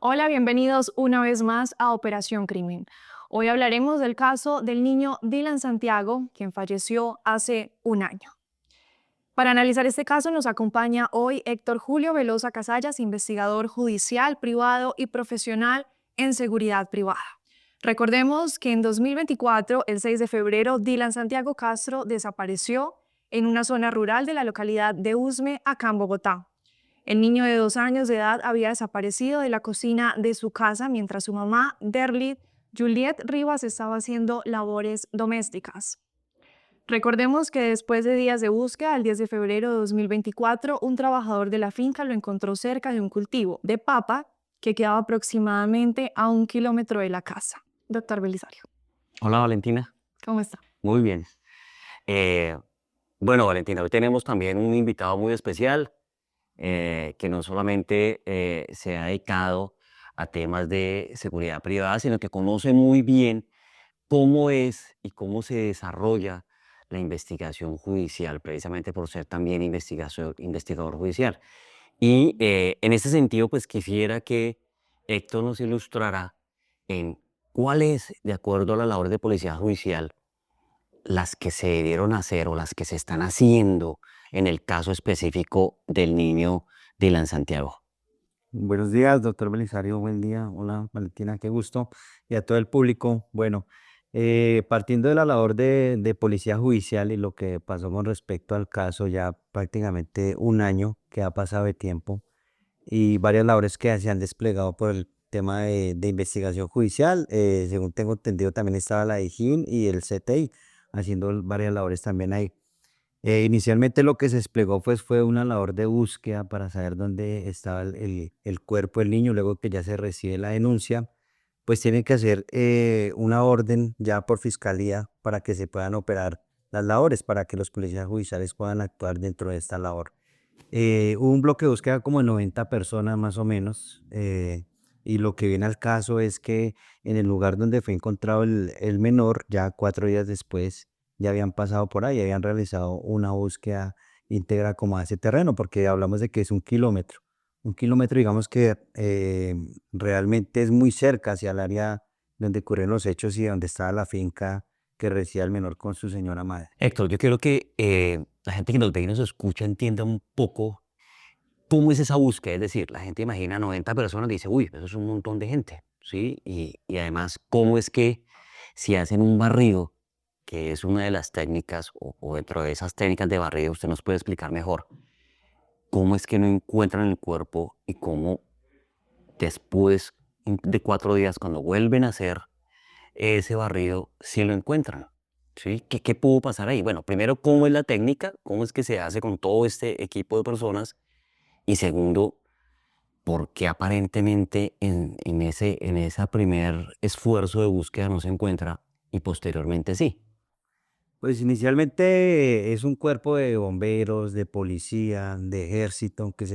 Hola, bienvenidos una vez más a Operación Crimen. Hoy hablaremos del caso del niño Dylan Santiago, quien falleció hace un año. Para analizar este caso nos acompaña hoy Héctor Julio Velosa Casallas, investigador judicial, privado y profesional en seguridad privada. Recordemos que en 2024, el 6 de febrero, Dylan Santiago Castro desapareció en una zona rural de la localidad de Usme, acá en Bogotá. El niño de 2 años de edad había desaparecido de la cocina de su casa mientras su mamá, Derlit Juliet Rivas, estaba haciendo labores domésticas. Recordemos que después de días de búsqueda, el 10 de febrero de 2024, un trabajador de la finca lo encontró cerca de un cultivo de papa que quedaba aproximadamente a 1 kilómetro de la casa. Doctor Belisario, Hola Valentina, ¿cómo está? muy bien. Eh, bueno Valentina, hoy tenemos también un invitado muy especial que no solamente se ha dedicado a temas de seguridad privada, sino que conoce muy bien cómo es y cómo se desarrolla la investigación judicial, precisamente por ser también investigador judicial. Y en ese sentido, pues quisiera que Héctor nos ilustrara en cuál es, de acuerdo a la labor de policía judicial, las que se debieron hacer o las que se están haciendo en el caso específico del niño Dylan Santiago. Buenos días, doctor Belisario. Buen día. Hola, Valentina, qué gusto. Y a todo el público. Bueno, partiendo de la labor de policía judicial y lo que pasó con respecto al caso, ya prácticamente un año que ha pasado de tiempo y varias labores que se han desplegado por el tema de investigación judicial. Según tengo entendido, también estaba la IJIN y el CTI haciendo varias labores también ahí. Inicialmente lo que se desplegó pues, fue una labor de búsqueda para saber dónde estaba el cuerpo del niño. Luego que ya se recibe la denuncia, pues tienen que hacer una orden ya por fiscalía para que se puedan operar las labores, para que los policías judiciales puedan actuar dentro de esta labor. Hubo un bloque de búsqueda como de 90 personas más o menos, y lo que viene al caso es que en el lugar donde fue encontrado el menor, ya 4 días después, ya habían pasado por ahí, habían realizado una búsqueda íntegra como a ese terreno, porque hablamos de que es 1 kilómetro. 1 kilómetro, digamos que realmente es muy cerca hacia el área donde ocurrieron los hechos y donde estaba la finca que residía el menor con su señora madre. Héctor, yo quiero que la gente que nos ve y nos escucha entienda un poco cómo es esa búsqueda. Es decir, la gente imagina 90 personas y dice, uy, eso es un montón de gente, ¿sí? Y además, ¿cómo es que si hacen un barrido, que es una de las técnicas, o dentro de esas técnicas de barrido, usted nos puede explicar mejor, cómo es que no encuentran el cuerpo y cómo después de 4 días, cuando vuelven a hacer ese barrido, sí lo encuentran? ¿Sí? ¿Qué pudo pasar ahí? Bueno, primero, ¿cómo es la técnica? ¿Cómo es que se hace con todo este equipo de personas? Y segundo, ¿por qué aparentemente en ese primer esfuerzo de búsqueda no se encuentra y posteriormente sí? Pues inicialmente es un cuerpo de bomberos, de policía, de ejército que se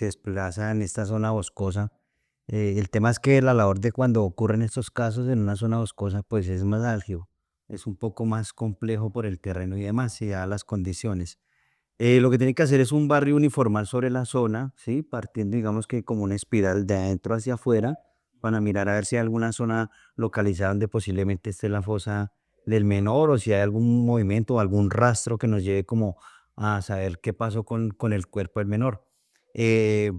desplaza en esta zona boscosa. El tema es que la labor de cuando ocurren estos casos en una zona boscosa pues es más álgido, es un poco más complejo por el terreno y demás, y dadas las condiciones. Lo que tiene que hacer es un barrio uniformar sobre la zona, ¿sí? Partiendo digamos que como una espiral de adentro hacia afuera para mirar a ver si hay alguna zona localizada donde posiblemente esté la fosa del menor, o si hay algún movimiento o algún rastro que nos lleve como a saber qué pasó con el cuerpo del menor.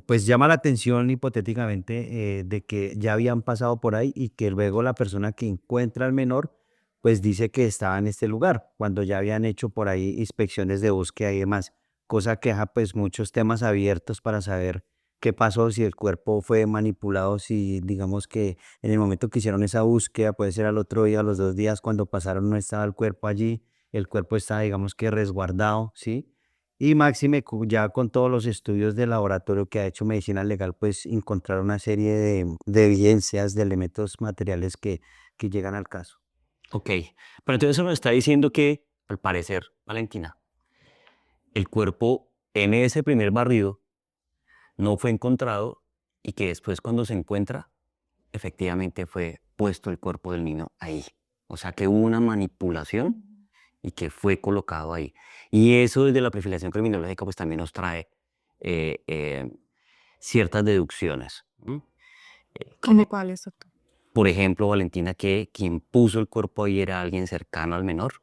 Pues llama la atención hipotéticamente de que ya habían pasado por ahí y que luego la persona que encuentra al menor pues dice que estaba en este lugar, cuando ya habían hecho por ahí inspecciones de búsqueda y demás, cosa que deja pues muchos temas abiertos para saber qué pasó, si el cuerpo fue manipulado, si digamos que en el momento que hicieron esa búsqueda, puede ser al otro día, a los 2 días, cuando pasaron no estaba el cuerpo allí, el cuerpo está digamos que resguardado, ¿sí? Y máxime, ya con todos los estudios de laboratorio que ha hecho medicina legal, pues encontrar una serie de evidencias, de elementos materiales que llegan al caso. Ok, pero entonces eso nos está diciendo que, al parecer, Valentina, el cuerpo en ese primer barrido no fue encontrado y que después cuando se encuentra, efectivamente fue puesto el cuerpo del niño ahí. O sea que hubo una manipulación y que fue colocado ahí. Y eso desde la perfilación criminológica pues también nos trae eh, eh, ciertas deducciones. ¿M? ¿Cómo cuáles, doctor? Por ejemplo, Valentina, que quien puso el cuerpo ahí era alguien cercano al menor,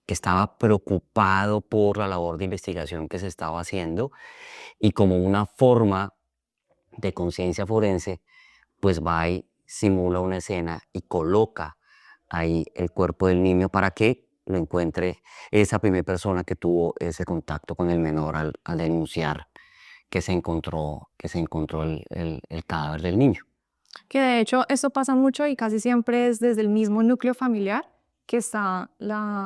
que estaba preocupado por la labor de investigación que se estaba haciendo y como una forma de conciencia forense, pues va y simula una escena y coloca ahí el cuerpo del niño para que lo encuentre esa primera persona que tuvo ese contacto con el menor al denunciar que se encontró el cadáver del niño. Que de hecho esto pasa mucho y casi siempre es desde el mismo núcleo familiar que está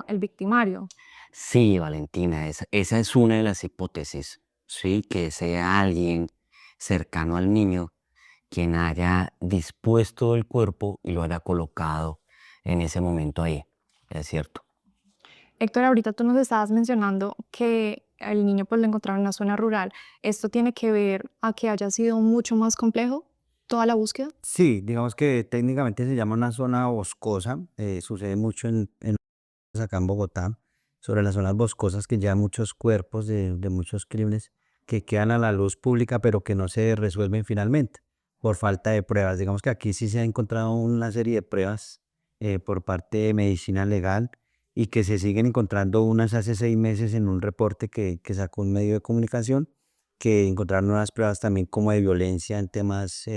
el victimario. Sí, Valentina, esa es una de las hipótesis, ¿sí? Que sea alguien cercano al niño quien haya dispuesto el cuerpo y lo haya colocado en ese momento ahí, es cierto. Héctor, ahorita tú nos estabas mencionando que el niño pues lo encontraron en una zona rural. ¿Esto tiene que ver a que haya sido mucho más complejo toda la búsqueda? Sí, digamos que técnicamente se llama una zona boscosa, sucede mucho acá en Bogotá, sobre las zonas boscosas que ya muchos cuerpos de muchos crímenes que quedan a la luz pública pero que no se resuelven finalmente por falta de pruebas. Digamos que aquí sí se ha encontrado una serie de pruebas por parte de medicina legal y que se siguen encontrando unas hace 6 meses en un reporte que sacó un medio de comunicación que encontraron unas pruebas también como de violencia en temas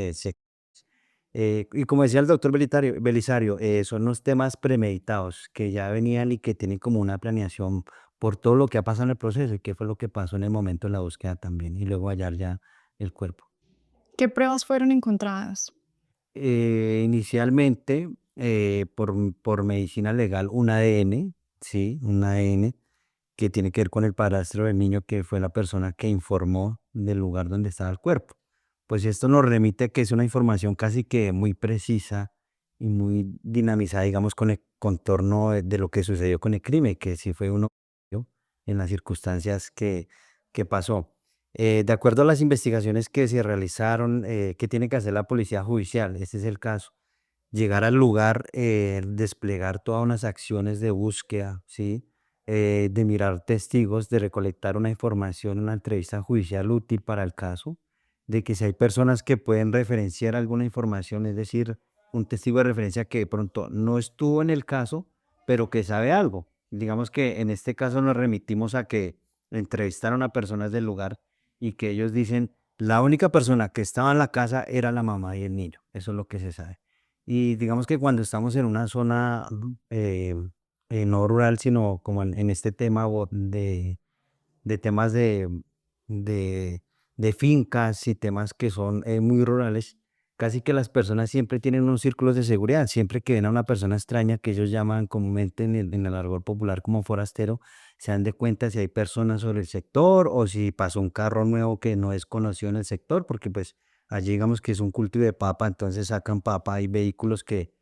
y como decía el doctor Belisario, son unos temas premeditados que ya venían y que tienen como una planeación por todo lo que ha pasado en el proceso y qué fue lo que pasó en el momento de la búsqueda también y luego hallar ya el cuerpo. ¿Qué pruebas fueron encontradas? Inicialmente, por medicina legal, un ADN, sí, un ADN que tiene que ver con el padrastro del niño, que fue la persona que informó del lugar donde estaba el cuerpo. Pues esto nos remite a que es una información casi que muy precisa y muy dinamizada, digamos, con el contorno de lo que sucedió con el crimen, que sí fue uno en las circunstancias que pasó. De acuerdo a las investigaciones que se realizaron, ¿qué tiene que hacer la policía judicial? Este es el caso. Llegar al lugar, desplegar todas unas acciones de búsqueda, ¿sí? De mirar testigos, de recolectar una información, una entrevista judicial útil para el caso, de que si hay personas que pueden referenciar alguna información, es decir, un testigo de referencia que de pronto no estuvo en el caso, pero que sabe algo. Digamos que en este caso nos remitimos a que entrevistaron a personas del lugar y que ellos dicen, la única persona que estaba en la casa era la mamá y el niño. Eso es lo que se sabe. Y digamos que cuando estamos en una zona no rural, sino como en este tema de temas de, de fincas y temas que son muy rurales, casi que las personas siempre tienen unos círculos de seguridad. Siempre que ven a una persona extraña que ellos llaman comúnmente en el argot popular como forastero, se dan de cuenta si hay personas sobre el sector o si pasó un carro nuevo que no es conocido en el sector, porque pues allí digamos que es un cultivo de papa, entonces sacan papa, hay vehículos que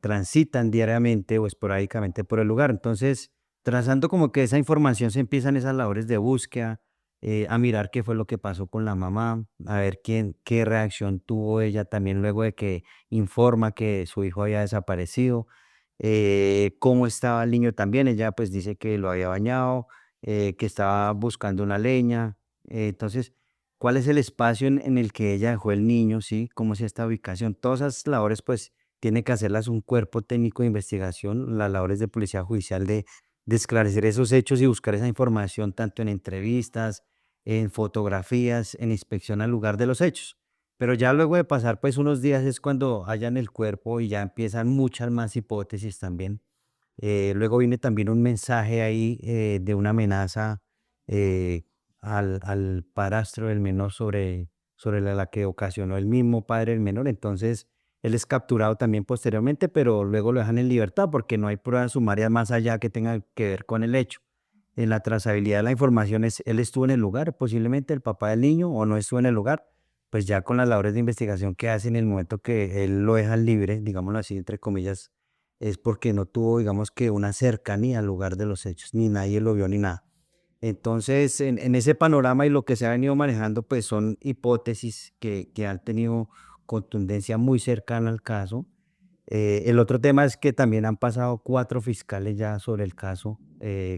transitan diariamente o esporádicamente por el lugar. Entonces, trazando como que esa información se empiezan esas labores de búsqueda, a mirar qué fue lo que pasó con la mamá, a ver qué reacción tuvo ella también luego de que informa que su hijo había desaparecido, cómo estaba el niño también, ella pues dice que lo había bañado, que estaba buscando una leña, entonces, ¿cuál es el espacio en el que ella dejó el niño, sí? ¿Cómo es esta ubicación? Todas esas labores pues tiene que hacerlas un cuerpo técnico de investigación, las labores de policía judicial de esclarecer esos hechos y buscar esa información tanto en entrevistas, en fotografías, en inspección al lugar de los hechos. Pero ya luego de pasar pues unos días es cuando hallan el cuerpo y ya empiezan muchas más hipótesis también. Luego viene también un mensaje ahí de una amenaza eh, al padrastro del menor sobre la que ocasionó el mismo padre del menor. Entonces, él es capturado también posteriormente, pero luego lo dejan en libertad porque no hay pruebas sumarias más allá que tengan que ver con el hecho. En la trazabilidad de la información es, él estuvo en el lugar, posiblemente el papá del niño, o no estuvo en el lugar, pues ya con las labores de investigación que hacen en el momento que él lo dejan libre, digámoslo así, entre comillas, es porque no tuvo, digamos que una cercanía al lugar de los hechos, ni nadie lo vio ni nada. Entonces, en ese panorama y lo que se ha venido manejando, pues son hipótesis que han tenido contundencia muy cercana al caso. El otro tema es que también han pasado 4 fiscales ya sobre el caso,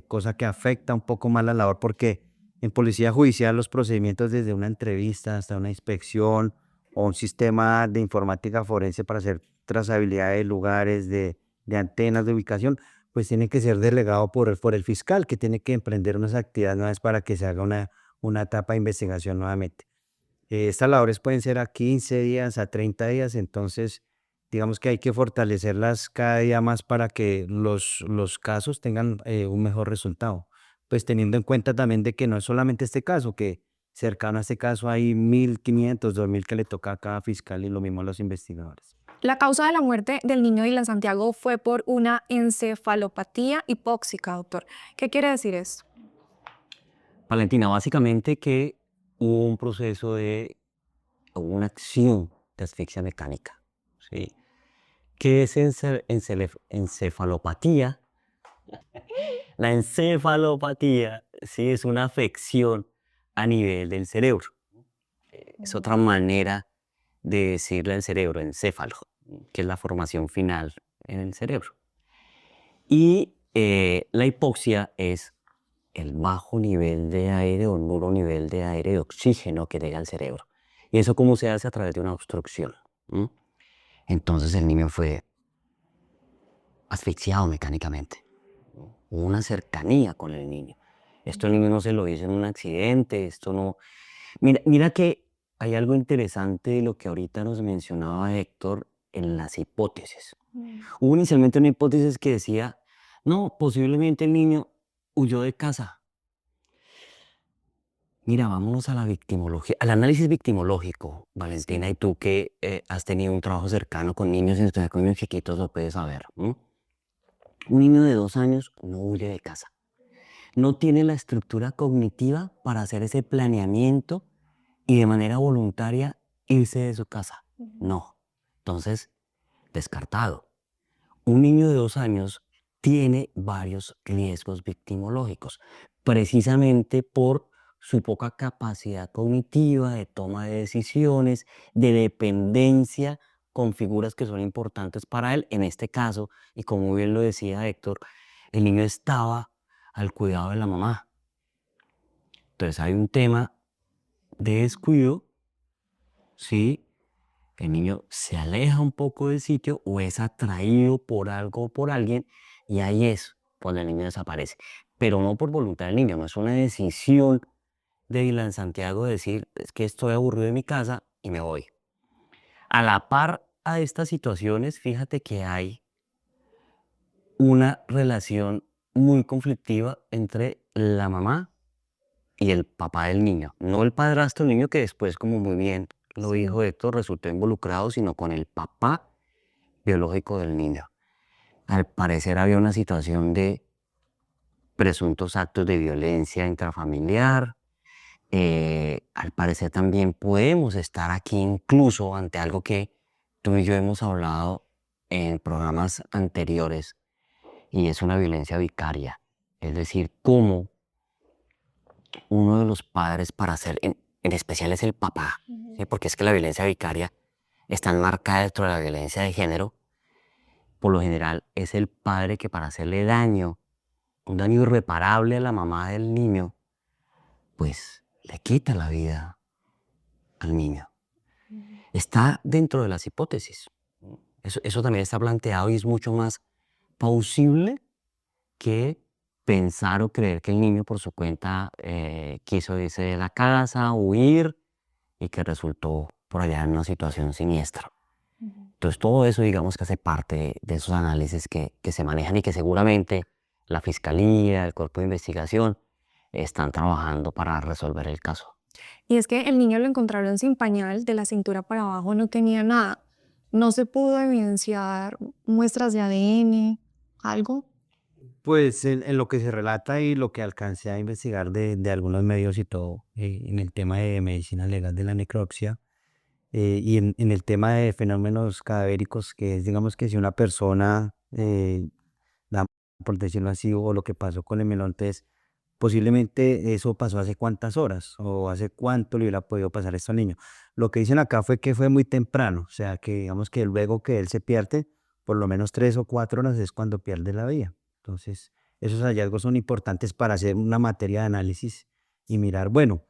cosa que afecta un poco más la labor porque en policía judicial los procedimientos desde una entrevista hasta una inspección o un sistema de informática forense para hacer trazabilidad de lugares, de antenas, de ubicación, pues tiene que ser delegado por el fiscal, que tiene que emprender unas actividades nuevas para que se haga una etapa de investigación nuevamente. Estas labores pueden ser a 15 días, a 30 días, entonces digamos que hay que fortalecerlas cada día más para que los casos tengan un mejor resultado. Pues teniendo en cuenta también de que no es solamente este caso, que cercano a este caso hay 1.500, 2.000 que le toca a cada fiscal y lo mismo a los investigadores. La causa de la muerte del niño Dylan Santiago fue por una encefalopatía hipóxica, doctor. ¿Qué quiere decir esto? Valentina, básicamente que hubo un proceso hubo una acción de asfixia mecánica, ¿sí? ¿Qué es encefalopatía? La encefalopatía, sí, es una afección a nivel del cerebro. Es otra manera de decirle al cerebro, encéfalo, que es la formación final en el cerebro. Y la hipoxia es el bajo nivel de aire o nulo nivel de aire de oxígeno que llega al cerebro. ¿Y eso cómo se hace? A través de una obstrucción. Entonces el niño fue asfixiado mecánicamente. Hubo una cercanía con el niño. Esto el niño no se lo hizo en un accidente, esto no... Mira que hay algo interesante de lo que ahorita nos mencionaba Héctor en las hipótesis. Hubo inicialmente una hipótesis que decía, no, posiblemente el niño huyó de casa. Mira, vámonos a la victimología, al análisis victimológico, Valentina, y tú que has tenido un trabajo cercano con niños, en especial con niños chiquitos, lo puedes saber. Un niño de 2 años no huye de casa. No tiene la estructura cognitiva para hacer ese planeamiento y de manera voluntaria irse de su casa. No. Entonces, descartado. Un niño de 2 años tiene varios riesgos victimológicos, precisamente por su poca capacidad cognitiva de toma de decisiones, de dependencia con figuras que son importantes para él. En este caso, y como bien lo decía Héctor, el niño estaba al cuidado de la mamá. Entonces hay un tema de descuido, ¿sí? El niño se aleja un poco del sitio o es atraído por algo o por alguien y ahí es cuando el niño desaparece. Pero no por voluntad del niño, no es una decisión de Dylan Santiago de decir, es que estoy aburrido de mi casa y me voy. A la par a estas situaciones, fíjate que hay una relación muy conflictiva entre la mamá y el papá del niño. No el padrastro del niño que después, como muy bien lo dijo Héctor, resultó involucrado, sino con el papá biológico del niño. Al parecer había una situación de presuntos actos de violencia intrafamiliar. Al parecer también podemos estar aquí incluso ante algo que tú y yo hemos hablado en programas anteriores y es una violencia vicaria. Es decir, cómo uno de los padres para hacer, en especial es el papá, ¿sí? Porque es que la violencia vicaria está enmarcada dentro de la violencia de género. Por lo general es el padre que para hacerle daño, un daño irreparable a la mamá del niño, pues le quita la vida al niño. Está dentro de las hipótesis. Eso también está planteado y es mucho más plausible que pensar o creer que el niño por su cuenta quiso irse de la casa, huir y que resultó por allá en una situación siniestra. Entonces todo eso digamos que hace parte de esos análisis que se manejan y que seguramente la Fiscalía, el Cuerpo de Investigación están trabajando para resolver el caso. Y es que el niño lo encontraron sin pañal, de la cintura para abajo no tenía nada. No se pudo evidenciar muestras de ADN, algo. Pues en lo que se relata y lo que alcancé a investigar de algunos medios y todo, en el tema de medicina legal de la necropsia, y en el tema de fenómenos cadavéricos, que es, digamos que si una persona, por decirlo así, o lo que pasó con el melontes, posiblemente eso pasó hace cuántas horas o hace cuánto le hubiera podido pasar esto al niño. Lo que dicen acá fue que fue muy temprano, o sea, que digamos que luego que él se pierde, por lo menos 3 o 4 horas es cuando pierde la vida. Entonces, esos hallazgos son importantes para hacer una materia de análisis y mirar, bueno,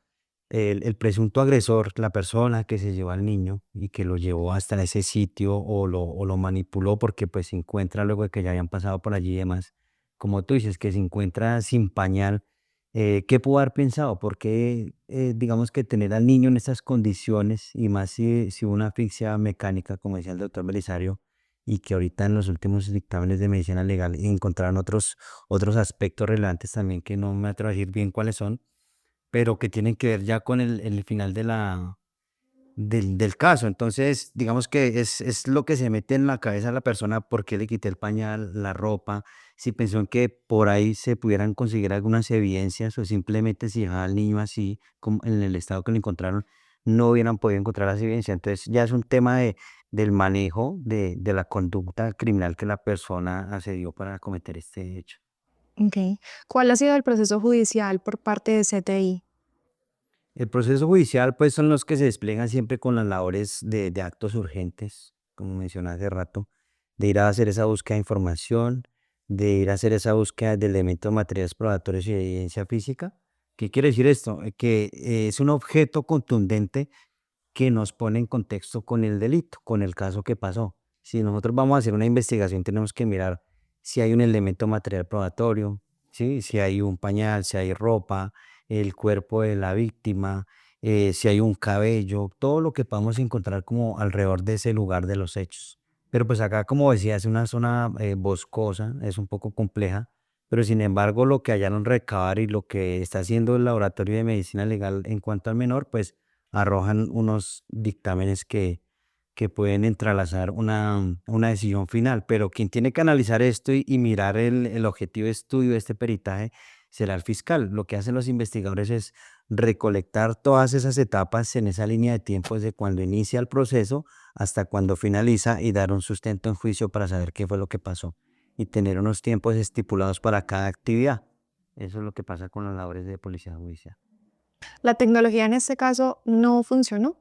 el presunto agresor, la persona que se llevó al niño y que lo llevó hasta ese sitio o lo manipuló porque pues se encuentra luego de que ya habían pasado por allí y demás, como tú dices, que se encuentra sin pañal, ¿qué pudo haber pensado? Porque digamos que tener al niño en estas condiciones y más si hubo una asfixia mecánica, como decía el doctor Belisario, y que ahorita en los últimos dictámenes de medicina legal encontraron otros aspectos relevantes también que no me atrevo a decir bien cuáles son, pero que tienen que ver ya con el final del caso. Entonces, digamos que es lo que se mete en la cabeza de la persona, por qué le quité el pañal, la ropa, si pensó en que por ahí se pudieran conseguir algunas evidencias o simplemente si dejaba al niño así, como en el estado que lo encontraron, no hubieran podido encontrar las evidencias. Entonces, ya es un tema del manejo de la conducta criminal que la persona accedió para cometer este hecho. Ok. ¿Cuál ha sido el proceso judicial por parte de CTI? El proceso judicial, pues, son los que se despliegan siempre con las labores de actos urgentes, como mencioné hace rato, de ir a hacer esa búsqueda de información, de ir a hacer esa búsqueda de elementos materiales probatorios y de evidencia física. ¿Qué quiere decir esto? Que es un objeto contundente que nos pone en contexto con el delito, con el caso que pasó. Si nosotros vamos a hacer una investigación, tenemos que mirar si hay un elemento material probatorio, ¿sí? Si hay un pañal, si hay ropa, el cuerpo de la víctima, si hay un cabello, todo lo que podamos encontrar como alrededor de ese lugar de los hechos. Pero pues acá, como decía, es una zona boscosa, es un poco compleja, pero sin embargo lo que hallaron recabar y lo que está haciendo el Laboratorio de Medicina Legal en cuanto al menor, pues arrojan unos dictámenes que pueden entrelazar una decisión final, pero quien tiene que analizar esto y mirar el objetivo de estudio de este peritaje será el fiscal. Lo que hacen los investigadores es recolectar todas esas etapas en esa línea de tiempo desde cuando inicia el proceso hasta cuando finaliza y dar un sustento en juicio para saber qué fue lo que pasó y tener unos tiempos estipulados para cada actividad. Eso es lo que pasa con las labores de policía judicial. La tecnología en este caso no funcionó.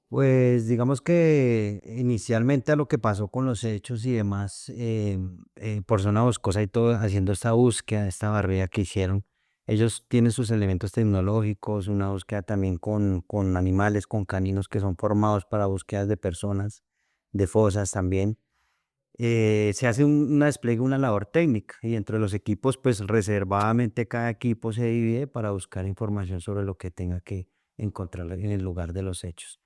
Pues digamos que inicialmente a lo que pasó con los hechos y demás, por zona boscosa y todo, haciendo esta búsqueda, esta barrera que hicieron, ellos tienen sus elementos tecnológicos, una búsqueda también con animales, con caninos que son formados para búsquedas de personas, de fosas también. Se hace una despliegue, una labor técnica y entre los equipos, pues reservadamente cada equipo se divide para buscar información sobre lo que tenga que encontrar en el lugar de los hechos.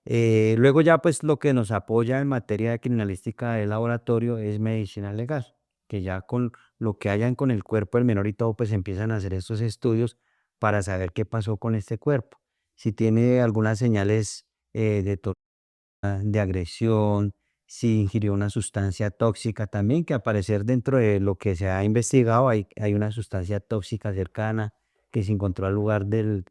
Luego ya pues lo que nos apoya en materia de criminalística del laboratorio es medicina legal, que ya con lo que hayan con el cuerpo del menor y todo, pues empiezan a hacer estos estudios para saber qué pasó con este cuerpo. Si tiene algunas señales de de agresión, si ingirió una sustancia tóxica también, que al parecer dentro de lo que se ha investigado hay una sustancia tóxica cercana que se encontró al lugar de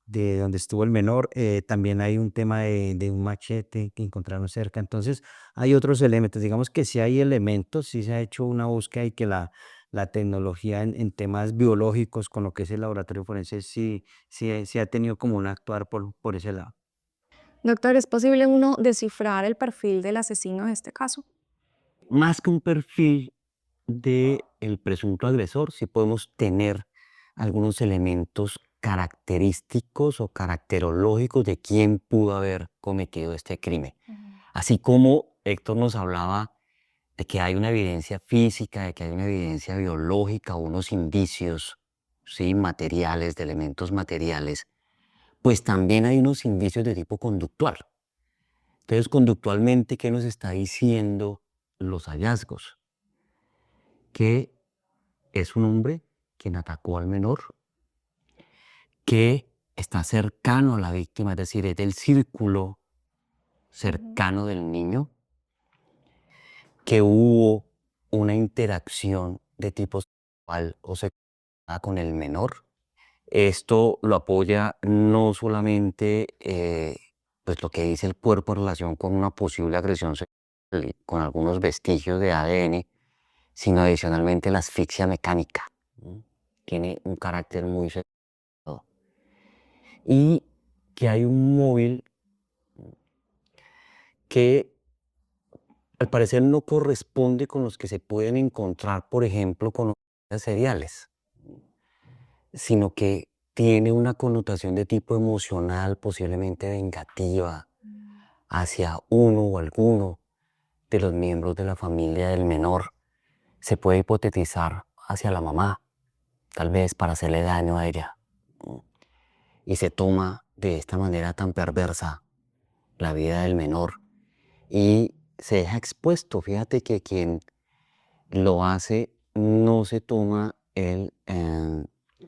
donde estuvo el menor. También hay un tema de un machete que encontraron cerca. Entonces, hay otros elementos. Digamos que sí hay elementos, sí se ha hecho una búsqueda y que la tecnología en temas biológicos con lo que es el laboratorio forense sí ha tenido como un actuar por ese lado. Doctor, ¿es posible uno descifrar el perfil del asesino de este caso? Más que un perfil de el presunto agresor, sí podemos tener algunos elementos característicos o caracterológicos de quién pudo haber cometido este crimen. Así como Héctor nos hablaba de que hay una evidencia física, de que hay una evidencia biológica, unos indicios, ¿sí? Materiales, de elementos materiales, pues también hay unos indicios de tipo conductual. Entonces, conductualmente, ¿qué nos está diciendo los hallazgos? Que es un hombre quien atacó al menor, que está cercano a la víctima, es decir, es del círculo cercano del niño, que hubo una interacción de tipo sexual o sexual con el menor. Esto lo apoya no solamente pues lo que dice el cuerpo en relación con una posible agresión sexual y con algunos vestigios de ADN, sino adicionalmente la asfixia mecánica. Tiene un carácter muy sexual. Y que hay un móvil que al parecer no corresponde con los que se pueden encontrar, por ejemplo, con los seriales, sino que tiene una connotación de tipo emocional, posiblemente vengativa, hacia uno o alguno de los miembros de la familia del menor. Se puede hipotetizar hacia la mamá, tal vez para hacerle daño a ella. Y se toma de esta manera tan perversa la vida del menor y se deja expuesto. Fíjate que quien lo hace no se toma el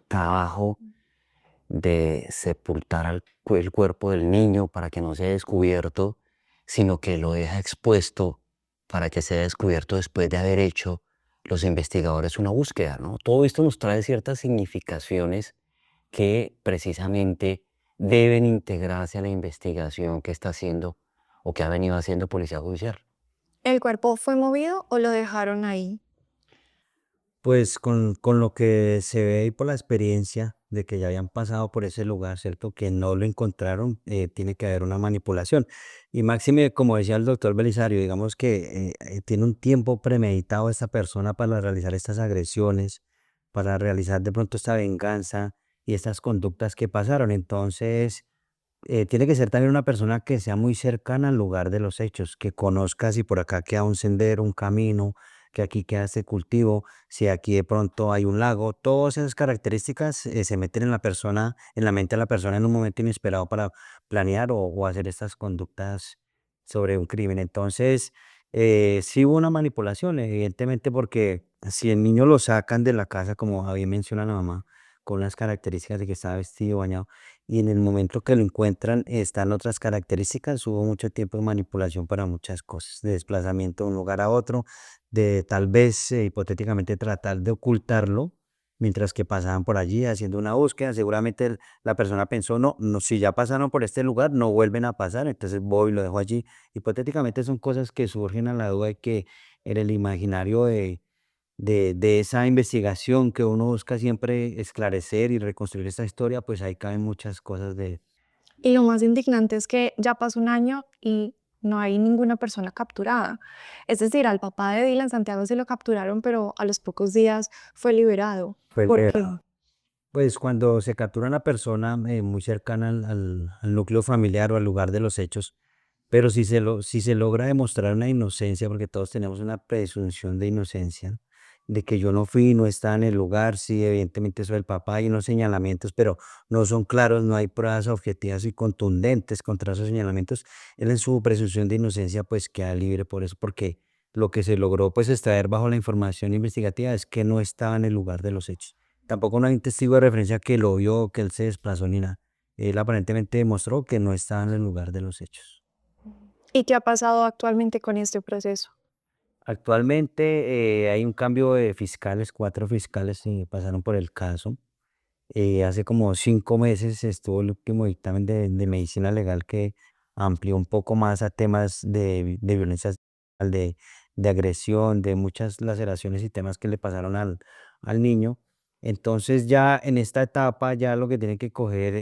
trabajo de sepultar el cuerpo del niño para que no sea descubierto, sino que lo deja expuesto para que sea descubierto después de haber hecho los investigadores una búsqueda, ¿no? Todo esto nos trae ciertas significaciones que precisamente deben integrarse a la investigación que está haciendo o que ha venido haciendo Policía Judicial. ¿El cuerpo fue movido o lo dejaron ahí? Pues con lo que se ve ahí por la experiencia de que ya habían pasado por ese lugar, ¿cierto? Que no lo encontraron, tiene que haber una manipulación. Y máxime, como decía el doctor Belisario, digamos que tiene un tiempo premeditado esta persona para realizar estas agresiones, para realizar de pronto esta venganza y estas conductas que pasaron. Entonces, tiene que ser también una persona que sea muy cercana al lugar de los hechos, que conozca si por acá queda un sendero, un camino, que aquí queda este cultivo, si aquí de pronto hay un lago. Todas esas características se meten en la persona, en la mente de la persona en un momento inesperado para planear o hacer estas conductas sobre un crimen. Entonces, sí hubo una manipulación, evidentemente, porque si el niño lo sacan de la casa, como bien menciona la mamá, con las características de que estaba vestido, bañado, y en el momento que lo encuentran están otras características. Hubo mucho tiempo de manipulación para muchas cosas, de desplazamiento de un lugar a otro, de tal vez hipotéticamente tratar de ocultarlo mientras que pasaban por allí haciendo una búsqueda. Seguramente la persona pensó, no, no, si ya pasaron por este lugar, no vuelven a pasar, entonces voy y lo dejo allí. Hipotéticamente son cosas que surgen a la duda y que en el imaginario de esa investigación que uno busca siempre esclarecer y reconstruir esta historia, pues ahí caben muchas cosas de... Y lo más indignante es que ya pasó un año y no hay ninguna persona capturada. Es decir, al papá de Dylan Santiago se lo capturaron, pero a los pocos días fue liberado. Fue ¿Por qué? liberado. Pues cuando se captura una persona muy cercana al núcleo familiar o al lugar de los hechos, pero si se logra demostrar una inocencia, porque todos tenemos una presunción de inocencia, de que yo no fui, no estaba en el lugar, sí, evidentemente soy el papá, hay unos señalamientos, pero no son claros, no hay pruebas objetivas y contundentes contra esos señalamientos, él en su presunción de inocencia pues queda libre por eso, porque lo que se logró pues extraer bajo la información investigativa es que no estaba en el lugar de los hechos. Tampoco no hay un testigo de referencia que lo vio, que él se desplazó ni nada. Él aparentemente demostró que no estaba en el lugar de los hechos. ¿Y qué ha pasado actualmente con este proceso? Actualmente hay un cambio de fiscales, 4 fiscales pasaron por el caso. Hace como 5 meses estuvo el último dictamen de medicina legal que amplió un poco más a temas de violencia sexual, de agresión, de muchas laceraciones y temas que le pasaron al niño. Entonces ya en esta etapa ya lo que tiene que coger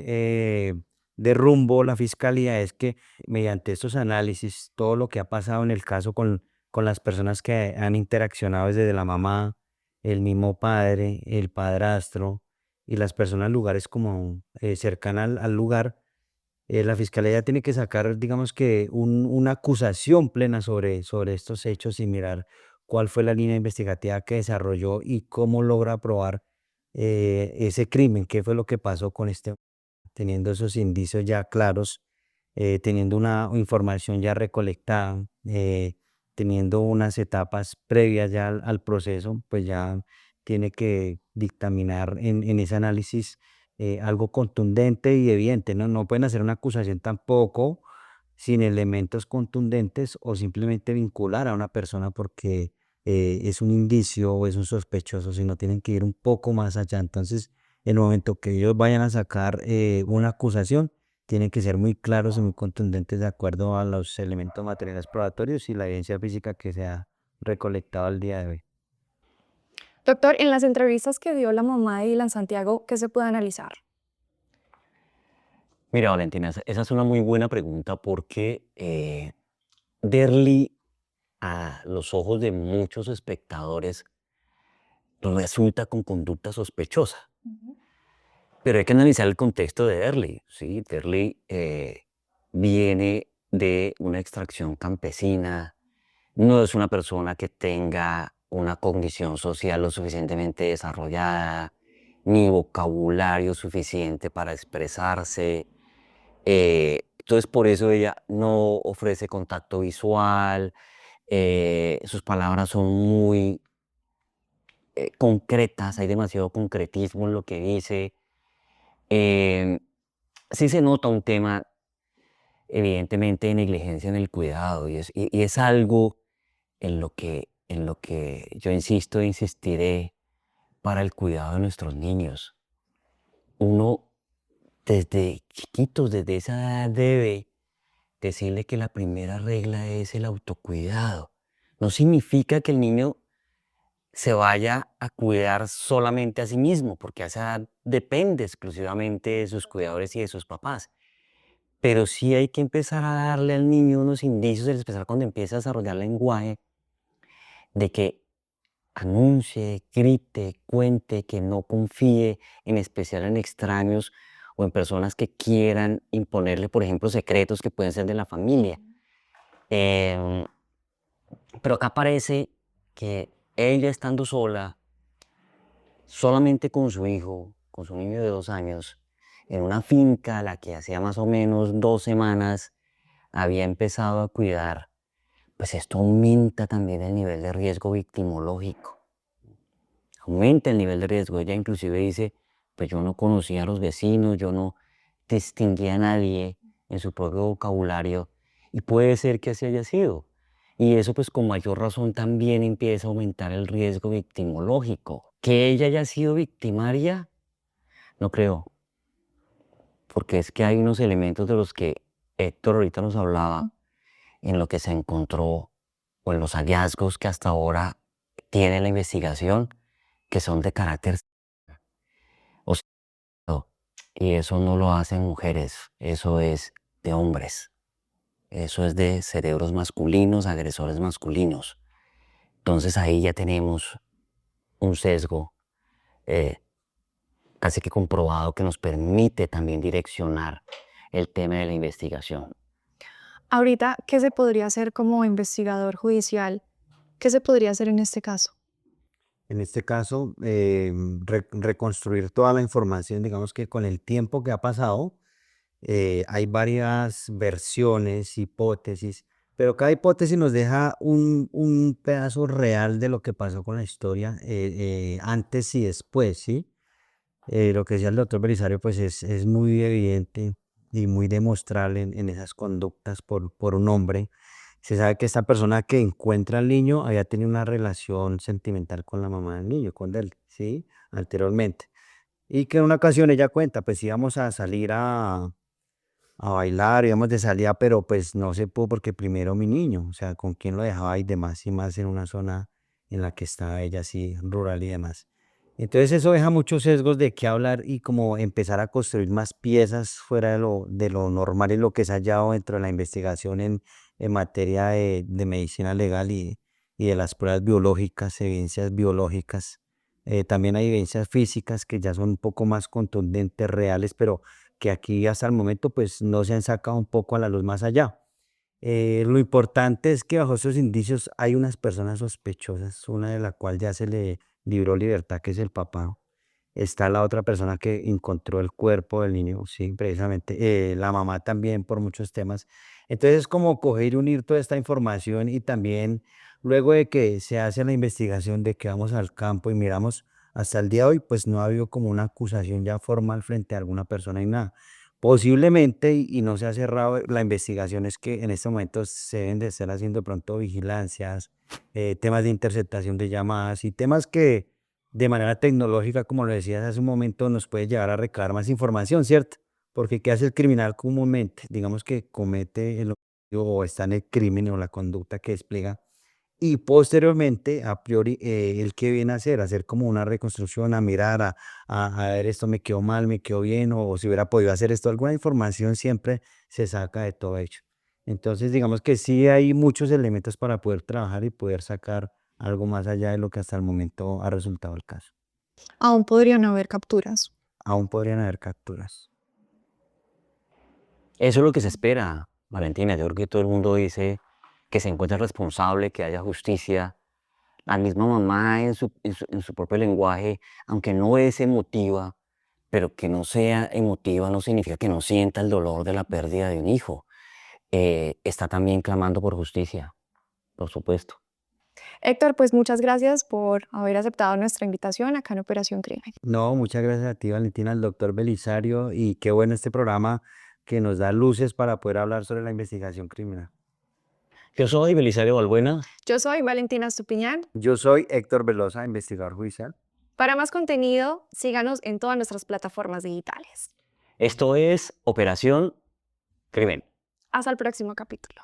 de rumbo la fiscalía es que mediante estos análisis, todo lo que ha pasado en el caso con las personas que han interaccionado desde la mamá, el mismo padre, el padrastro y las personas, lugares como cercanas al lugar, la fiscalía ya tiene que sacar, digamos que una acusación plena sobre estos hechos y mirar cuál fue la línea investigativa que desarrolló y cómo logra probar ese crimen, qué fue lo que pasó con este, teniendo esos indicios ya claros, teniendo una información ya recolectada, teniendo unas etapas previas ya al proceso, pues ya tiene que dictaminar en ese análisis algo contundente y evidente, ¿no? No pueden hacer una acusación tampoco sin elementos contundentes o simplemente vincular a una persona porque es un indicio o es un sospechoso, sino tienen que ir un poco más allá. Entonces, en el momento que ellos vayan a sacar una acusación, tienen que ser muy claros y muy contundentes de acuerdo a los elementos materiales probatorios y la evidencia física que se ha recolectado al día de hoy. Doctor, en las entrevistas que dio la mamá de Dylan Santiago, ¿qué se puede analizar? Mira, Valentina, esa es una muy buena pregunta porque Derly, a los ojos de muchos espectadores, resulta con conducta sospechosa. Pero hay que analizar el contexto de Derly, ¿sí? Derly viene de una extracción campesina, no es una persona que tenga una cognición social lo suficientemente desarrollada, ni vocabulario suficiente para expresarse. Entonces, por eso ella no ofrece contacto visual, sus palabras son muy concretas, hay demasiado concretismo en lo que dice. Em, sí se nota un tema, evidentemente, de negligencia en el cuidado y es algo en lo que yo insisto e insistiré para el cuidado de nuestros niños. Uno desde chiquitos, desde esa edad, debe decirle que la primera regla es el autocuidado. No significa que el niño se vaya a cuidar solamente a sí mismo, porque a esa edad depende exclusivamente de sus cuidadores y de sus papás. Pero sí hay que empezar a darle al niño unos indicios, en especial cuando empieza a desarrollar lenguaje, de que anuncie, grite, cuente, que no confíe, en especial en extraños o en personas que quieran imponerle, por ejemplo, secretos que pueden ser de la familia. Em, pero acá parece que ella estando sola, solamente con su hijo, con su niño de 2 años, en una finca a la que hacía más o menos 2 semanas había empezado a cuidar, pues esto aumenta también el nivel de riesgo victimológico. Aumenta el nivel de riesgo. Ella inclusive dice, pues yo no conocía a los vecinos, yo no distinguía a nadie en su propio vocabulario y puede ser que así haya sido. Y eso pues con mayor razón también empieza a aumentar el riesgo victimológico. Que ella haya sido victimaria, no creo, porque es que hay unos elementos de los que Héctor ahorita nos hablaba, en lo que se encontró o en los hallazgos que hasta ahora tiene la investigación, que son de carácter o sea, y eso no lo hacen mujeres, eso es de hombres, eso es de cerebros masculinos, agresores masculinos. Entonces ahí ya tenemos un sesgo eh, casi que comprobado que nos permite también direccionar el tema de la investigación. Ahorita, ¿qué se podría hacer como investigador judicial? ¿Qué se podría hacer en este caso? En este caso, reconstruir toda la información, digamos que con el tiempo que ha pasado, hay varias versiones, hipótesis, pero cada hipótesis nos deja un pedazo real de lo que pasó con la historia antes y después, ¿sí? Lo que decía el doctor Belisario, pues es muy evidente y muy demostrable en esas conductas por un hombre. Se sabe que esta persona que encuentra al niño había tenido una relación sentimental con la mamá del niño, con él, ¿sí? Anteriormente. Y que en una ocasión ella cuenta, pues íbamos a salir a bailar, íbamos de salida, pero pues no se pudo porque primero mi niño, o sea, con quién lo dejaba y más en una zona en la que estaba ella así, rural y demás. Entonces eso deja muchos sesgos de qué hablar y como empezar a construir más piezas fuera de lo normal y lo que se ha hallado dentro de la investigación en materia de medicina legal y de las pruebas biológicas, evidencias biológicas. También hay evidencias físicas que ya son un poco más contundentes, reales, pero que aquí hasta el momento pues no se han sacado un poco a la luz más allá. Lo importante es que bajo esos indicios hay unas personas sospechosas, una de la cual ya se le libró libertad, que es el papá. Está la otra persona que encontró el cuerpo del niño, sí, precisamente. La mamá también por muchos temas. Entonces es como coger y unir toda esta información y también luego de que se hace la investigación de que vamos al campo y miramos hasta el día de hoy, pues no ha habido como una acusación ya formal frente a alguna persona y nada. Posiblemente, y no se ha cerrado la investigación, es que en este momento se deben de estar haciendo de pronto vigilancias, temas de interceptación de llamadas y temas que de manera tecnológica, como lo decías hace un momento, nos puede llevar a recabar más información, ¿cierto? Porque ¿qué hace el criminal comúnmente? Digamos que comete el homicidio o está en el crimen o la conducta que despliega y posteriormente, a priori, ¿el qué viene a hacer? Hacer como una reconstrucción, a mirar, a ver esto me quedó mal, me quedó bien, o si hubiera podido hacer esto. Alguna información siempre se saca de todo ello. Entonces, digamos que sí hay muchos elementos para poder trabajar y poder sacar algo más allá de lo que hasta el momento ha resultado el caso. Aún podrían haber capturas. aún podrían haber capturas. Eso es lo que se espera, Valentina. Yo creo que todo el mundo dice que se encuentre responsable, que haya justicia. La misma mamá en su propio lenguaje, aunque no es emotiva, pero que no sea emotiva no significa que no sienta el dolor de la pérdida de un hijo. Está también clamando por justicia, por supuesto. Héctor, pues muchas gracias por haber aceptado nuestra invitación acá en Operación Crimen. No, muchas gracias a ti, Valentina, al doctor Belisario, y qué bueno este programa que nos da luces para poder hablar sobre la investigación criminal. Yo soy Belisario Balbuena. Yo soy Valentina Estupiñán. Yo soy Héctor Velosa, investigador judicial. Para más contenido, síganos en todas nuestras plataformas digitales. Esto es Operación Crimen. Hasta el próximo capítulo.